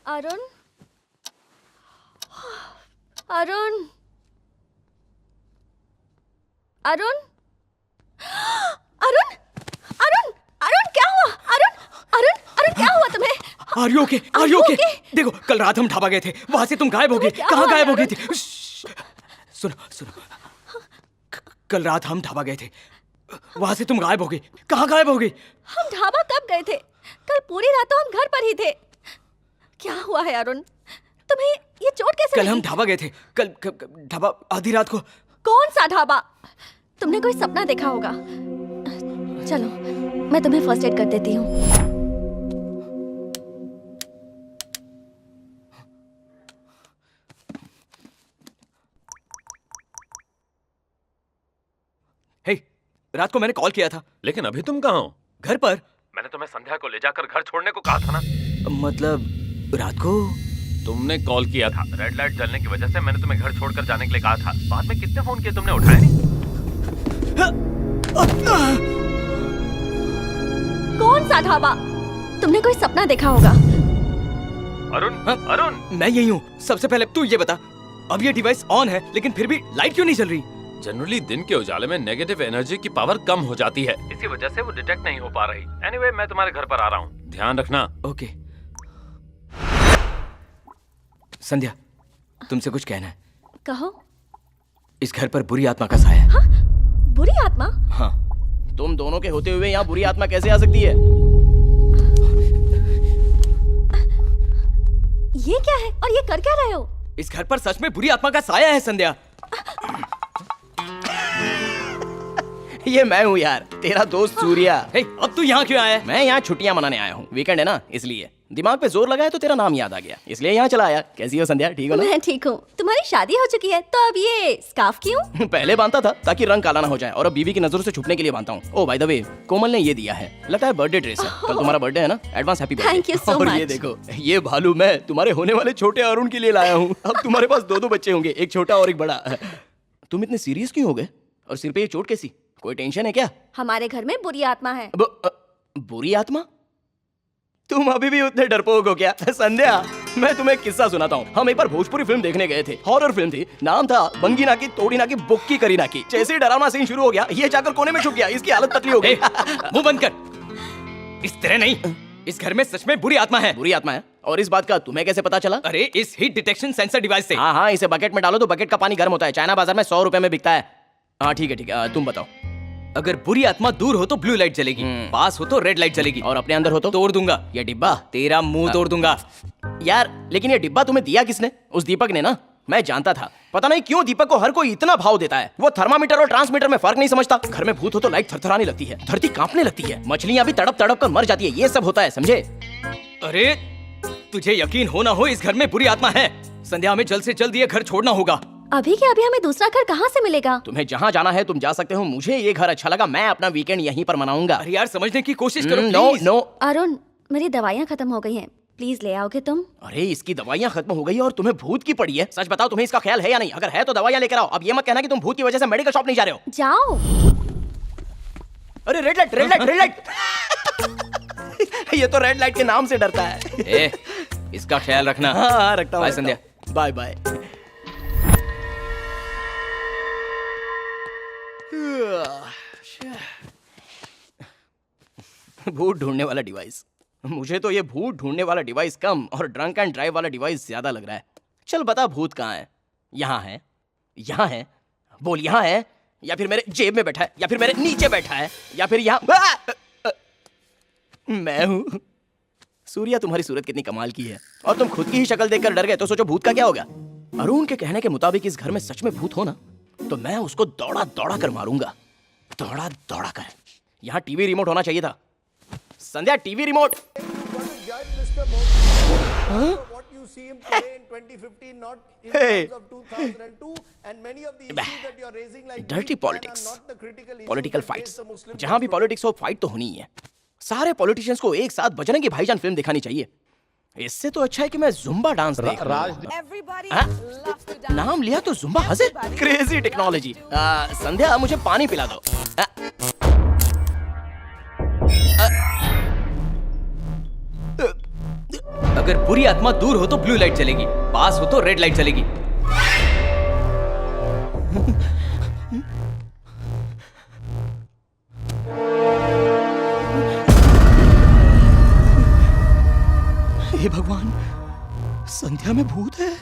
अरुण, अरुण, अरुण, अरुण, अरुण, अरुण क्या हुआ? अरुण, अरुण, अरुण क्या हुआ तुम्हें? Are you okay? Are you okay? देखो कल रात हम ढाबा गए थे, वहां से तुम गायब हो गए। कहाँ गायब हो गए थे? सुनो सुनो, कल रात हम ढाबा गए थे, वहां से तुम गायब हो गई। कहाँ गायब हो गई? हम ढाबा कब गए थे? कल पूरी रात तो हम घर पर ही थे। क्या हुआ है अरुण? तुम्हें ये चोट कैसे कल लगी? हम ढाबा गए थे, कल ढाबा आधी रात को। कौन सा ढाबा? तुमने कोई सपना देखा होगा। चलो मैं तुम्हें फर्स्ट एड कर देती हूँ। हे, रात को मैंने कॉल किया था। लेकिन अभी तुम कहाँ हो? घर पर। मैंने तुम्हें संध्या को ले जाकर घर छोड़ने को कहा था ना। मतलब रात को तुमने कॉल किया था, रेड लाइट जलने की वजह से मैंने तुम्हें घर छोड़कर जाने के लिए कहा था। बाद में कितने फोन किए तुमने उठाए नहीं। कौन सा ढाबा? तुमने कोई सपना देखा होगा। अरुण, अरुण, मैं यही हूँ। सबसे पहले तू ये बता, अब ये डिवाइस ऑन है लेकिन फिर भी लाइट क्यों नहीं जल रही? जनरली दिन के उजाले में नेगेटिव एनर्जी की पावर कम हो जाती है, इसी वजह से वो डिटेक्ट नहीं हो पा रही। एनीवे, मैं तुम्हारे घर पर आ रहा हूँ, ध्यान रखना। ओके। संध्या, तुमसे कुछ कहना है। कहो। इस घर पर बुरी आत्मा का साया है। हाँ? बुरी आत्मा? हाँ। तुम दोनों के होते हुए यहाँ बुरी आत्मा कैसे आ सकती है? ये क्या है और ये कर क्या रहे हो? इस घर पर सच में बुरी आत्मा का साया है संध्या। ये मैं हूँ यार, तेरा दोस्त सूर्या। हे, अब तू यहाँ क्यों आया है? मैं यहाँ छुट्टियां मनाने आया हूँ, वीकेंड है ना, इसलिए दिमाग पे जोर लगा है तो तेरा नाम याद आ गया, इसलिए यहाँ चला आया। कैसी हो संध्या, ठीक हो ना? मैं ठीक हूँ। तुम्हारी शादी हो चुकी है तो अब ये स्कार्फ क्यों? पहले बांधता था ताकि रंग काला ना हो जाए, और अब बीवी की नजरों से छुपने के लिए बांधता हूँ। ओ बाय द वे, कोमल ने ये दिया है, लगता है बर्थडे ड्रेस है। कल तुम्हारा बर्थडे है ना, advance happy birthday. Thank you so और ये much. देखो, ये भालू मैं तुम्हारे होने वाले छोटे अरुण के लिए लाया हूँ। अब तुम्हारे पास दो बच्चे होंगे, एक छोटा और एक बड़ा। तुम इतने सीरियस क्यों हो गए? और सिर पे ये चोट कैसी? कोई टेंशन है क्या? हमारे घर में बुरी आत्मा है। बुरी आत्मा? तुम अभी भी उतने डरपोक हो क्या? संध्या, मैं तुम्हें एक किस्सा सुनाता हूँ। हम एक बार भोजपुरी फिल्म देखने गए थे, हॉरर फिल्म थी, नाम था बंगी ना की तोड़ी ना की बुक्की करी ना की। जैसे ही डरावना सीन शुरू हो गया, ये जाकर कोने में छुप गया, इसकी हालत तकलीफ हो गई। मुंह बंद कर। इस तरह नहीं, इस घर में सच में बुरी आत्मा है। बुरी आत्मा है? और इस बात का तुम्हें कैसे पता चला? अरे इस हीट डिटेक्शन सेंसर डिवाइस से। हाँ हाँ, इसे बकेट में डालो तो बकेट का पानी गर्म होता है, चाइना बाजार में 100 रुपए में बिकता है। हाँ ठीक है, तुम बताओ। अगर बुरी आत्मा दूर हो तो ब्लू लाइट जलेगी, पास हो तो रेड लाइट जलेगी, और अपने अंदर हो तो? तोड़ दूंगा ये डिब्बा? तेरा मुंह तोड़ दूंगा। यार लेकिन ये डिब्बा तुम्हें दिया किसने? उस दीपक ने ना। मैं जानता था, पता नहीं क्यों दीपक को हर कोई इतना भाव देता है। वो थर्मामीटर और ट्रांसमीटर में फर्क नहीं समझता। घर में भूत हो तो लाइट थरथराने लगती है, धरती कांपने लगती है, मछलियां भी तड़प तड़प कर मर जाती है। ये सब होता है, समझे? अरे तुझे यकीन हो ना हो, इस घर में बुरी आत्मा है। संध्या, हमें जल्द से जल्द ये घर छोड़ना होगा। अभी के अभी हमें दूसरा घर कहाँ से मिलेगा? तुम्हें जहाँ जाना है तुम जा सकते हो, मुझे ये घर अच्छा लगा, मैं अपना वीकेंड यहीं पर मनाऊंगा। अरे यार समझने की कोशिश करो नो प्लीज। नो। अरुण, मेरी दवाइयाँ खत्म हो गई हैं, प्लीज ले आओगे तुम? अरे इसकी दवाइयाँ खत्म हो गई और तुम्हें भूत की पड़ी है? सच बताओ, तुम्हें इसका ख्याल है या नहीं? अगर है तो दवाइयाँ लेकर आओ। अब ये मत कहना कि तुम भूत की वजह से मेडिकल शॉप नहीं जा रहे हो। जाओ। अरे red light, red light, red light. ये तो रेड लाइट के नाम से डरता है। ए, इसका ख्याल रखना। हाँ रखता हूँ। बाय संध्या। Bye bye. भूत ढूंढने वाला डिवाइस। मुझे तो ये भूत ढूंढने वाला डिवाइस कम और ड्रंक एंड ड्राइव वाला डिवाइस ज्यादा लग रहा है। चल बता, भूत कहाँ है? यहाँ है, यहाँ है, बोल यहाँ है, या फिर मेरे जेब में बैठा है, या फिर मेरे नीचे बैठा है, या फिर यहाँ। मैं हूँ। सूर्या, तुम्हारी सूरत कितनी कमाल की है, और तुम खुद की ही शक्ल देखकर डर गए तो सोचो भूत का क्या होगा। अरुण के कहने के मुताबिक इस घर में सच में भूत हो ना, तो मैं उसको दौड़ा दौड़ा कर मारूंगा, दौड़ा दौड़ा कर। यहाँ टीवी रिमोट होना चाहिए था। Sandhya, TV remote. Dirty politics, political fights. जहां भी पॉलिटिक्स हो, फाइट तो होनी ही है। सारे पॉलिटिशियंस को एक साथ बजरंगी भाईजान फिल्म दिखानी चाहिए। इससे तो अच्छा है कि मैं जुम्बा डांस देख नाम लिया तो जुम्बा हंसे। Crazy technology. संध्या, मुझे पानी पिला दो। अगर बुरी आत्मा दूर हो तो ब्लू लाइट जलेगी, पास हो तो रेड लाइट जलेगी। हे भगवान, संध्या में भूत है।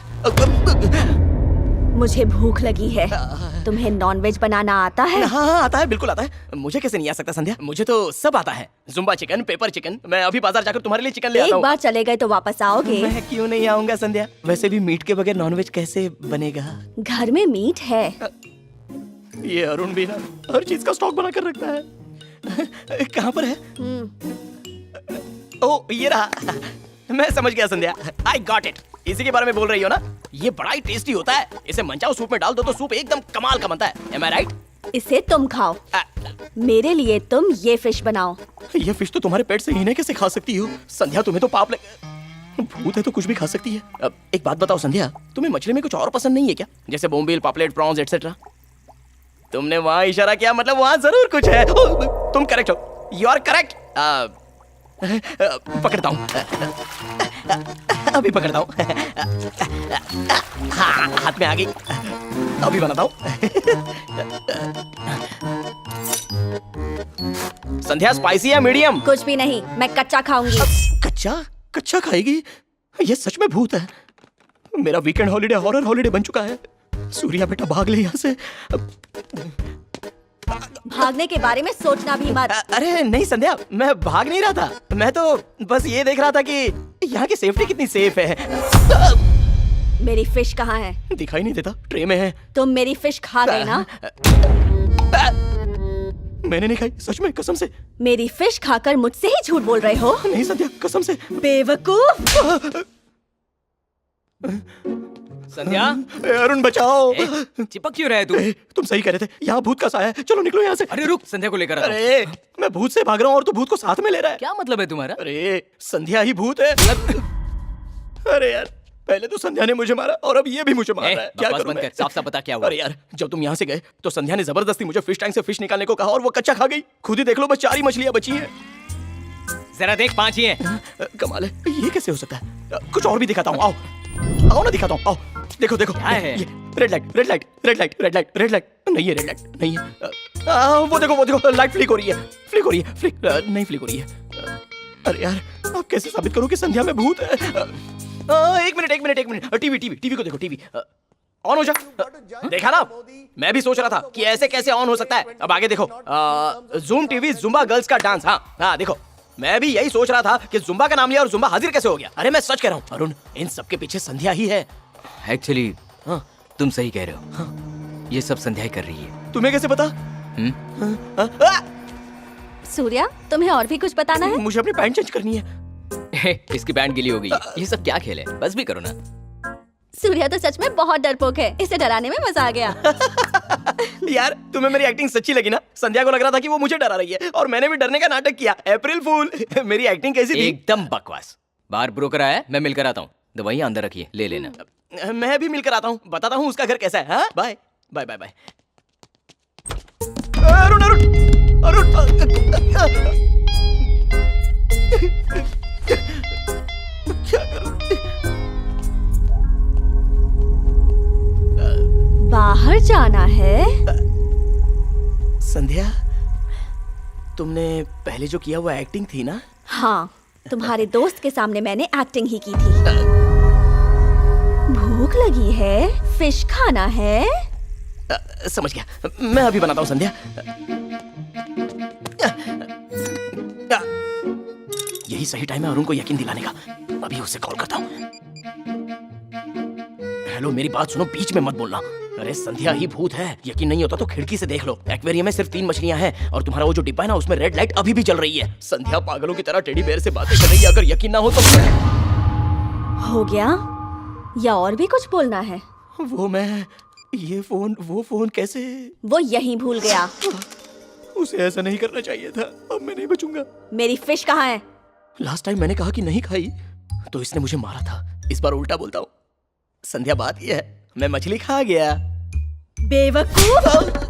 मुझे भूख लगी है। तुम्हें नॉनवेज बनाना आता है? हाँ आता है, बिल्कुल आता है। मुझे कैसे नहीं आ सकता संध्या? मुझे तो सब आता है। Zumba chicken, pepper chicken. मैं अभी बाजार जाकर तुम्हारे लिए चिकन ले आता एक हूँ। बार चले गए तो वापस आओगे? मैं क्यों नहीं आऊंगा संध्या? वैसे भी मीट के बगैर नॉनवेज कैसे बनेगा? घर में मीट है। ये अरुण भी ना हर चीज का स्टॉक बना कर रखता है। कहाँ पर है? ओ ये रहा। मैं समझ गया संध्या। I got it. इसी के बारे में बोल रही हो ना? ये बड़ा ही टेस्टी होता है। इसे मंचाओ सूप में डाल दो तो सूप एकदम कमाल का बनता है। Am I right? इसे तुम खाओ। मेरे लिए तुम ये फिश बनाओ। ये फिश तो तुम्हारे पेट से इन्हें कैसे खा सकती हो? संध्या तुम्हें तो पाप लग। भूत है तो कुछ भी खा सकती है। अब एक बात बताओ संध्या, तुम्हें मछली में कुछ और पसंद नहीं है क्या? जैसे बोम्बिल, पापलेट, प्रॉन्स एटसेट्रा। तुमने वहां इशारा किया, मतलब वहां जरूर कुछ है। तुम करेक्ट हो। You are correct. पकड़ता हूँ, अभी पकड़ता हूँ। हाँ, हाथ में आ गई। अभी बनाता हूँ। संध्या स्पाइसी या मीडियम? कुछ भी नहीं, मैं कच्चा खाऊंगी। कच्चा? कच्चा खाएगी? ये सच में भूत है। मेरा वीकेंड हॉलिडे हॉरर हॉलिडे बन चुका है। सूर्या बेटा भाग ले यहाँ से। भागने के बारे में सोचना भी मत। अरे नहीं संध्या, मैं भाग नहीं रहा था। मैं तो बस ये देख रहा था कि यहाँ की सेफ्टी कितनी सेफ है। मेरी फिश कहाँ है? दिखाई नहीं देता, ट्रे में है। तुम मेरी फिश खा गए ना? मैंने नहीं खाई, सच में, कसम से। मेरी फिश खाकर मुझसे ही झूठ बोल रहे हो? नहीं संध्या, कसम से। बेवकूफ। संध्या, अरुण बचाओ। चिपक क्यों रहे तू? तुम सही कह रहे थे, यहाँ भूत का साया है। चलो निकलो यहाँ से। अरे रुक, संध्या को लेकर आता हूं। अरे मैं भूत से भाग रहा हूँ और तू भूत को साथ में ले रहा है। क्या मतलब है तुम्हारा? अरे संध्या ही भूत है। अरे यार, पहले तो संध्या ने मुझे मारा और अब ये भी मुझे मार रहा है। क्या करूं मैं? साफ साफ बता क्या हुआ? अरे यार, जब तुम यहाँ से गए तो संध्या ने जबरदस्ती मुझे फिश टैंक से फिश निकालने को कहा और वो कच्चा खा गई। खुद ही देख लो, बस 4 ही मछलियाँ बची हैं। जरा देख, 5 ही हैं। कमाल है, ये कैसे हो सकता है? कुछ और भी दिखाता हूँ, आओ आओ ना, दिखाता हूँ, आओ। देखो देखो, क्या है? ये red light, red light, red light, red light, red light. नहीं है, रेड लाइट नहीं है। वो देखो लाइट फ्लिक हो रही है, फ्लिक हो रही है, फ्लिक नहीं फ्लिक हो रही है। अरे यार, अब कैसे साबित करूं कि संध्या में भूत है? एक मिनट, टीवी को देखो, टीवी ऑन हो जा। देखा ना, मैं भी सोच रहा था कि ऐसे कैसे ऑन हो सकता है। अब आगे देखो, जूम टीवी, जुम्बा गर्ल्स का डांस। हाँ देखो, मैं भी यही सोच रहा था कि जुम्बा का नाम लिया और जुम्बा हाजिर कैसे हो गया। अरे मैं सच कह रहा हूँ अरुण, इन सब के पीछे संध्या ही है। एक्चुअली तुम सही कह रहे हो। ये सब संध्या ही कर रही है। तुम्हें कैसे पता? सूर्या, तुम्हें और भी कुछ बताना है? मुझे अपनी पैंट चेंज करनी है। इसकी पैंट गीली हो गई। ये सब क्या खेल है? बस भी करो ना। सूर्या तो सच में बहुत डरपोक है। इसे डराने में मजा आ गया। यार, तुम्हें मेरी एक्टिंग सच्ची लगी ना? संध्या को लग रहा था कि वो मुझे डरा रही है और मैंने भी डरने का नाटक किया। अप्रैल फूल। मेरी एक्टिंग कैसी थी? एकदम बकवास। बाहर ब्रोकर आया है, मैं मिलकर आता हूँ। दवाइयाँ अंदर रखिए, ले लेना। मैं भी मिलकर आता हूँ, बताता हूँ उसका घर कैसा है। हाँ, bye bye bye bye. Arun Arun Arun, क्या करूं? बाहर जाना है? संध्या, तुमने पहले जो किया वो एक्टिंग थी ना? हाँ, तुम्हारे दोस्त के सामने मैंने एक्टिंग ही की थी। भूख लगी है, फिश खाना है। समझ गया, मैं अभी बनाता हूँ संध्या। यही सही टाइम है अरुण को यकीन दिलाने का। अभी उसे कॉल करता हूँ। हेलो, मेरी बात सुनो, बीच में मत बोलना। अरे संध्या ही भूत है। यकीन नहीं होता तो खिड़की से देख लो। एक्वेरियम में सिर्फ 3 मछलियां हैं और तुम्हारा वो जो डिब्बा है ना, उसमें रेड लाइट अभी भी जल रही है। संध्या पागलों की तरह टेडी बेयर से बातें कर रही है। अगर यकीन ना हो तो हो गया या और भी कुछ बोलना है? वो फोन कैसे? वो यहीं भूल गया। उसे ऐसा नहीं करना चाहिए था। अब मैं नहीं बचूंगा। मेरी फिश कहाँ है? लास्ट टाइम मैंने कहा कि नहीं खाई तो इसने मुझे मारा था। इस बार उल्टा बोलता हूँ। संध्या, बात यह है, मैं मछली खा गया। बेवकूफ।